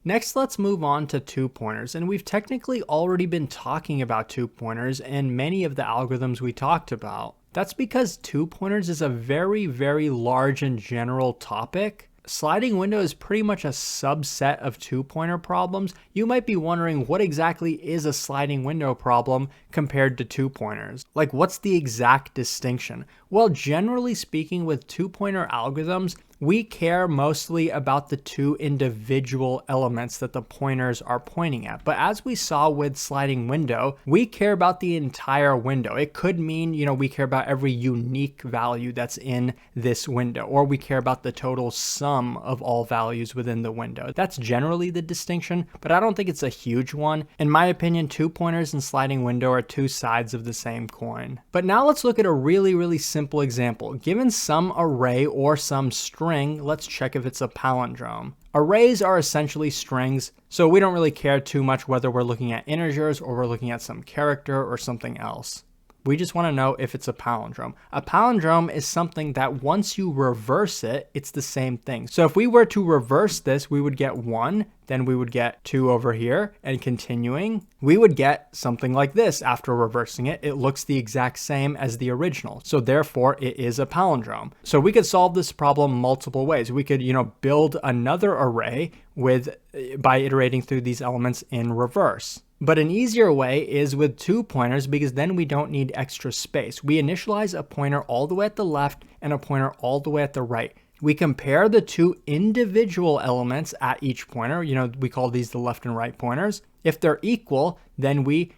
Next, let's move on to two-pointers, and we've technically already been talking about two-pointers in many of the algorithms we talked about. That's because two-pointers is a very, very large and general topic. Sliding window is pretty much a subset of two-pointer problems. You might be wondering, what exactly is a sliding window problem compared to two-pointers? Like, what's the exact distinction? Well, generally speaking, with two-pointer algorithms, we care mostly about the two individual elements that the pointers are pointing at. But as we saw with sliding window, we care about the entire window. It could mean, we care about every unique value that's in this window, or we care about the total sum of all values within the window. That's generally the distinction, but I don't think it's a huge one. In my opinion, two pointers and sliding window are two sides of the same coin. But now let's look at a really, really simple example. Given some array or some string, let's check if it's a palindrome. Arrays are essentially strings, so we don't really care too much whether we're looking at integers or we're looking at some character or something else. We just want to know if it's a palindrome. A palindrome is something that once you reverse it, it's the same thing. So if we were to reverse this, we would get 1, then we would get 2 over here, and continuing, we would get something like this after reversing it. It looks the exact same as the original, so therefore it is a palindrome. So we could solve this problem multiple ways. We could, build another array by iterating through these elements in reverse. But an easier way is with two pointers, because then we don't need extra space. We initialize a pointer all the way at the left and a pointer all the way at the right. We compare the two individual elements at each pointer. We call these the left and right pointers. If they're equal, then we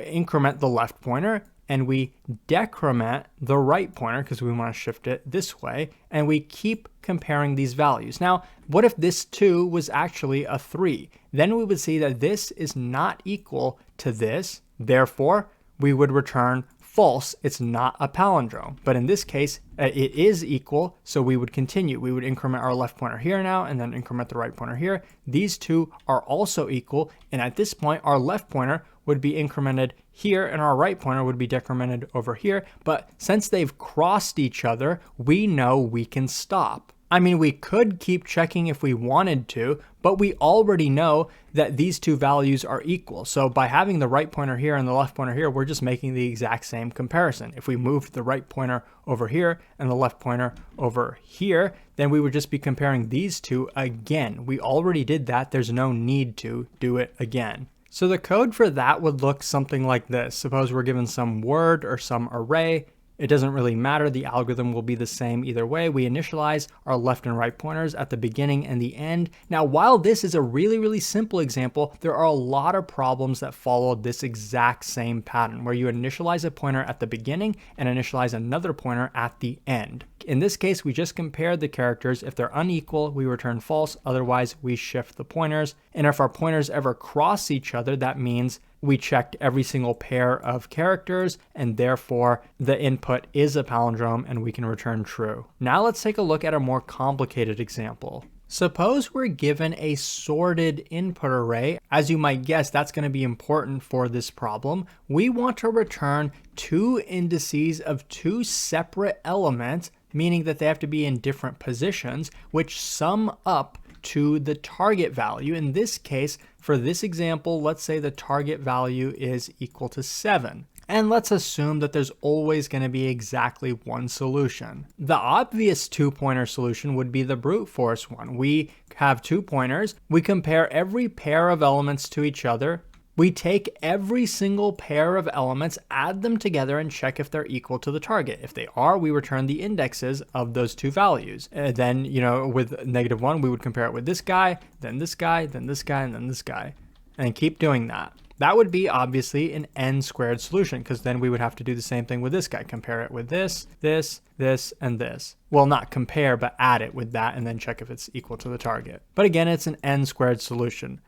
increment the left pointer, and we decrement the right pointer because we want to shift it this way, and we keep comparing these values. Now, what if this 2 was actually a 3? Then we would see that this is not equal to this, therefore we would return false. It's not a palindrome. But in this case, it is equal, so we would continue. We would increment our left pointer here now, and then increment the right pointer here. These two are also equal, and at this point, our left pointer would be incremented here, and our right pointer would be decremented over here. But since they've crossed each other, we know we can stop. I mean, we could keep checking if we wanted to, but we already know that these two values are equal. So by having the right pointer here and the left pointer here, we're just making the exact same comparison. If we moved the right pointer over here and the left pointer over here, then we would just be comparing these two again. We already did that. There's no need to do it again. So the code for that would look something like this. Suppose we're given some word or some array. It doesn't really matter. The algorithm will be the same either way. We initialize our left and right pointers at the beginning and the end. Now, while this is a really, really simple example, there are a lot of problems that follow this exact same pattern where you initialize a pointer at the beginning and initialize another pointer at the end. In this case, we just compare the characters. If they're unequal, we return false. Otherwise, we shift the pointers. And if our pointers ever cross each other, that means we checked every single pair of characters, and therefore the input is a palindrome and we can return true. Now let's take a look at a more complicated example. Suppose we're given a sorted input array. As you might guess, that's going to be important for this problem. We want to return two indices of two separate elements, meaning that they have to be in different positions, which sum up to the target value. In this case, for this example, let's say the target value is equal to 7. And let's assume that there's always going to be exactly one solution. The obvious two-pointer solution would be the brute force one. We have 2 pointers. We compare every pair of elements to each other. We take every single pair of elements, add them together, and check if they're equal to the target. If they are, we return the indexes of those two values. And then, with -1, we would compare it with this guy, then this guy, then this guy, and then this guy, and keep doing that. That would be obviously an n-squared solution, because then we would have to do the same thing with this guy. Compare it with this, this, this, and this. Well, not compare, but add it with that, and then check if it's equal to the target. But again, it's an n-squared solution.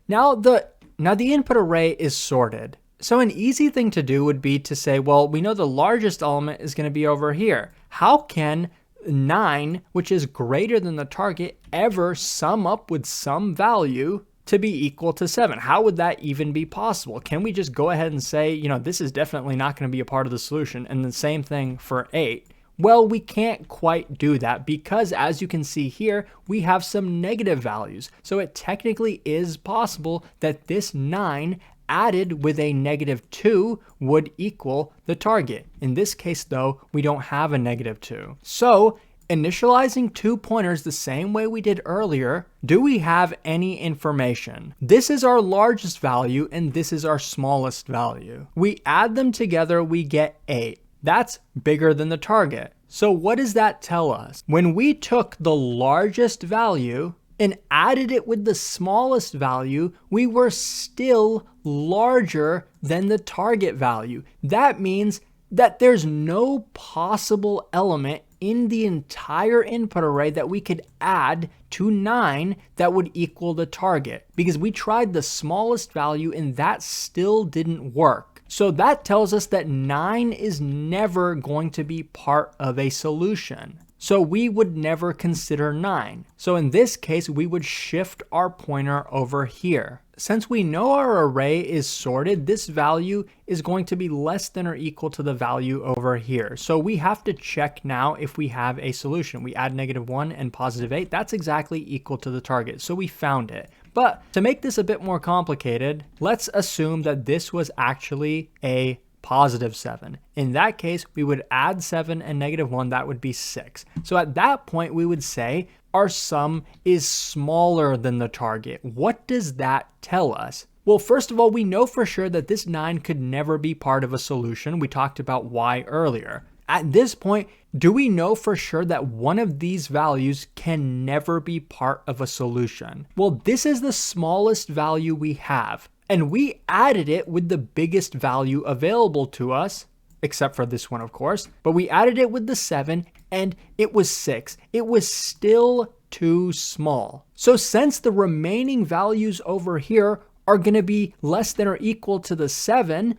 Now the input array is sorted. So an easy thing to do would be to say, well, we know the largest element is going to be over here. How can 9, which is greater than the target, ever sum up with some value to be equal to 7? How would that even be possible? Can we just go ahead and say, this is definitely not going to be a part of the solution? And the same thing for 8. Well, we can't quite do that because, as you can see here, we have some negative values. So it technically is possible that this 9 added with a -2 would equal the target. In this case, though, we don't have a -2. So initializing 2 pointers the same way we did earlier, do we have any information? This is our largest value and this is our smallest value. We add them together, we get 8. That's bigger than the target. So what does that tell us? When we took the largest value and added it with the smallest value, we were still larger than the target value. That means that there's no possible element in the entire input array that we could add to 9 that would equal the target, because we tried the smallest value and that still didn't work. So that tells us that 9 is never going to be part of a solution. So we would never consider 9. So in this case, we would shift our pointer over here. Since we know our array is sorted, this value is going to be less than or equal to the value over here. So we have to check now if we have a solution. We add -1 and +8. That's exactly equal to the target. So we found it. But to make this a bit more complicated, let's assume that this was actually a +7. In that case, we would add 7 and -1, that would be 6. So at that point, we would say our sum is smaller than the target. What does that tell us? Well, first of all, we know for sure that this 9 could never be part of a solution. We talked about why earlier. At this point, do we know for sure that one of these values can never be part of a solution? Well, this is the smallest value we have, and we added it with the biggest value available to us, except for this one, of course, but we added it with the 7, and it was 6. It was still too small. So since the remaining values over here are going to be less than or equal to the 7,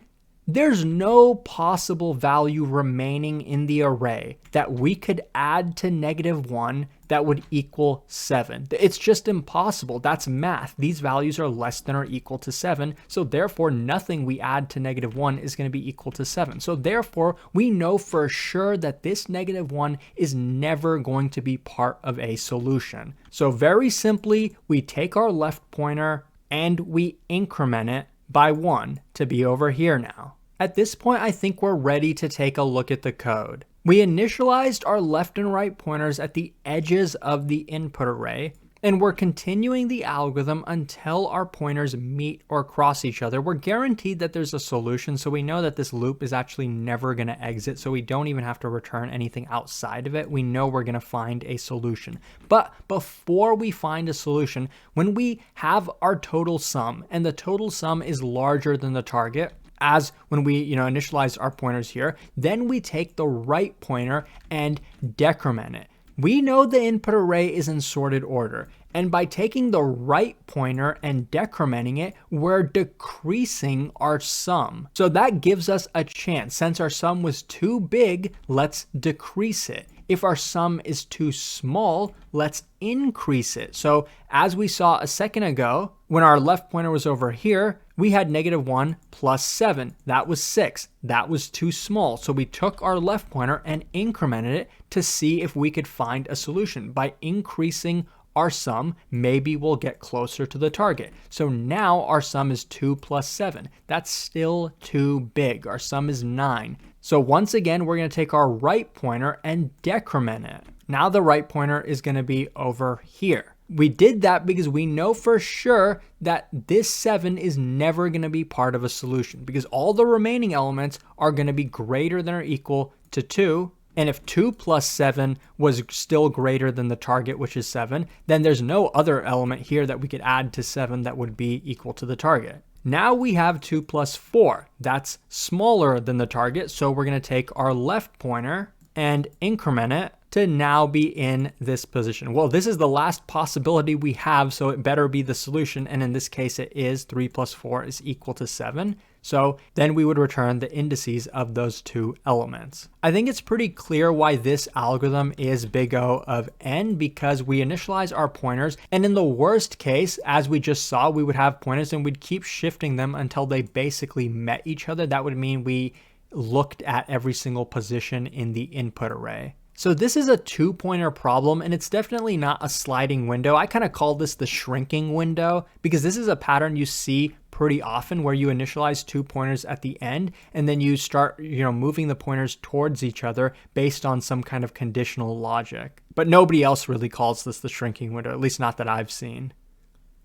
there's no possible value remaining in the array that we could add to -1 that would equal 7. It's just impossible. That's math. These values are less than or equal to 7, so therefore nothing we add to -1 is going to be equal to 7. So therefore, we know for sure that this -1 is never going to be part of a solution. So very simply, we take our left pointer and we increment it by 1 to be over here now. At this point, I think we're ready to take a look at the code. We initialized our left and right pointers at the edges of the input array, and we're continuing the algorithm until our pointers meet or cross each other. We're guaranteed that there's a solution, so we know that this loop is actually never going to exit, so we don't even have to return anything outside of it. We know we're going to find a solution. But before we find a solution, when we have our total sum, and the total sum is larger than the target, as when we initialize our pointers here, then we take the right pointer and decrement it. We know the input array is in sorted order, and by taking the right pointer and decrementing it, we're decreasing our sum. So that gives us a chance. Since our sum was too big, let's decrease it. If our sum is too small, let's increase it. So as we saw a second ago, when our left pointer was over here, we had -1 plus 7. That was 6. That was too small. So we took our left pointer and incremented it to see if we could find a solution. By increasing our sum, maybe we'll get closer to the target. So now our sum is 2 plus 7. That's still too big. Our sum is 9. So once again, we're going to take our right pointer and decrement it. Now the right pointer is going to be over here. We did that because we know for sure that this 7 is never going to be part of a solution, because all the remaining elements are going to be greater than or equal to 2. And if 2 plus 7 was still greater than the target, which is 7, then there's no other element here that we could add to 7 that would be equal to the target. Now we have 2 plus 4. That's smaller than the target, so we're going to take our left pointer and increment it to now be in this position. Well, this is the last possibility we have, so it better be the solution, and in this case it is. 3 plus 4 is equal to 7. So then we would return the indices of those two elements. I think it's pretty clear why this algorithm is big O of n, because we initialize our pointers, and in the worst case, as we just saw, we would have pointers and we'd keep shifting them until they basically met each other. That would mean we looked at every single position in the input array. So this is a 2-pointer problem, and it's definitely not a sliding window. I kind of call this the shrinking window because this is a pattern you see pretty often where you initialize 2 pointers at the end and then you start, moving the pointers towards each other based on some kind of conditional logic. But nobody else really calls this the shrinking window, at least not that I've seen.